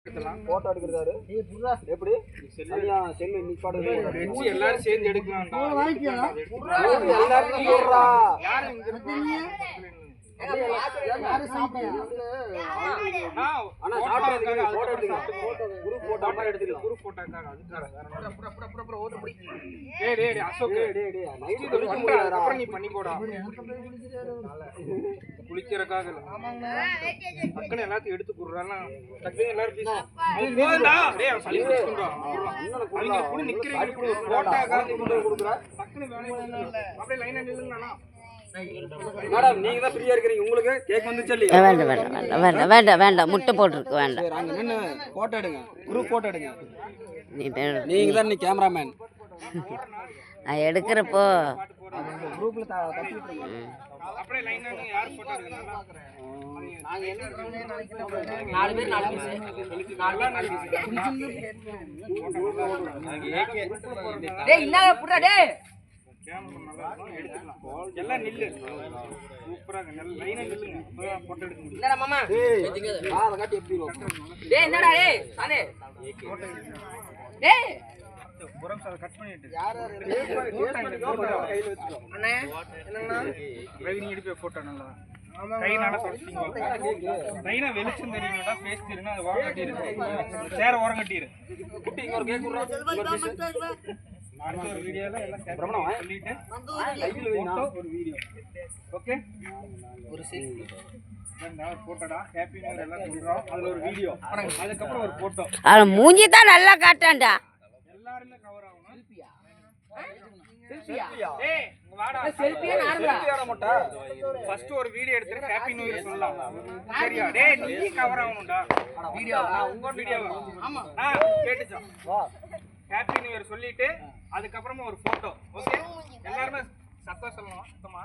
photo எடுக்கிறாரு எப்படி cell இன்னைக்கு எல்லாரும் சேர்ந்து எடுக்கலாம் எல்லாரும் குளிக்கிறக்காக எல்லாத்தையும் எடுத்து கொடுறாங்க மேடம் நீங்க தான் ஃப்ரீயா இருக்கீங்க உங்களுக்கு கேக் வந்துச்சு இல்லையா வேண்டாம் முட்டை போட்டுருக்கு வேண்டாம் அங்க நின்னு போட்டோ எடுங்க குரூப் போட்டோ எடுங்க நீங்க தான் நீ கேமராமேன் நான் எடுக்கிறப்போ குரூப்ல தட்டிட்டு அப்படியே லைனா யார் போட்டோ எடுக்கறாங்க நாங்க என்ன நாலு பேர் நாலு டேய் இல்ல புடா டேய் எல்லாம் நில்லு சூப்பரா நல்ல லைனா நில்லுங்க போட்டோ எடுக்க முடியும் என்னடா மாமா அத காட்டி எப்படி டேய் என்னடா டேய் தானே டேய் புறம் சார் கட் பண்ணிட்டு யார் கையில வெச்சுக்கோ அண்ணே என்னன்னா ரவி எடுப்பே போட்டோ நல்லா கைனால தொடச்சிங்க லைனா வெளிச்சம் தெரியும்டா ஃபேஸ் தெரியும்னா அது ஓரம் கட்டிரு சேர ஓரம் கட்டிரு குட்டி இங்க ஒரு கேக் குடுறா அடுத்த ஒரு வீடியோல எல்லாம் பிரமணம் சொல்லிட்டு கையில வைனா ஒரு வீடியோ ஓகே ஒரு செல்ஃபி போட்டோடா ஹேப்பி நியூ இயர் எல்லாம் சொல்றோம் அதுல ஒரு வீடியோ அதுக்கு அப்புறம் ஒரு போட்டோ அவ மூஞ்சி தான் நல்லா காட்டான்டா எல்லாரும் கவர் ஆகணும் செல்ஃபியா ஏய் இங்க வாடா செல்ஃபியா நார்மலா செல்ஃபி ஆட மாட்டா ஃபர்ஸ்ட் ஒரு வீடியோ எடுத்து ஹேப்பி நியூ இயர் சொல்லலாம் சரியா டேய் நீ கவர் ஆகணும்டா வீடியோ உங்க வீடியோ ஆமா கேட்டுச்சா வா ஹேப்பி நியூ இயர் சொல்லிட்டு அதுக்கு அப்புறமா ஒரு போட்டோ ஓகே எல்லாரும் சத்தம் சொல்லணும் சுத்தமா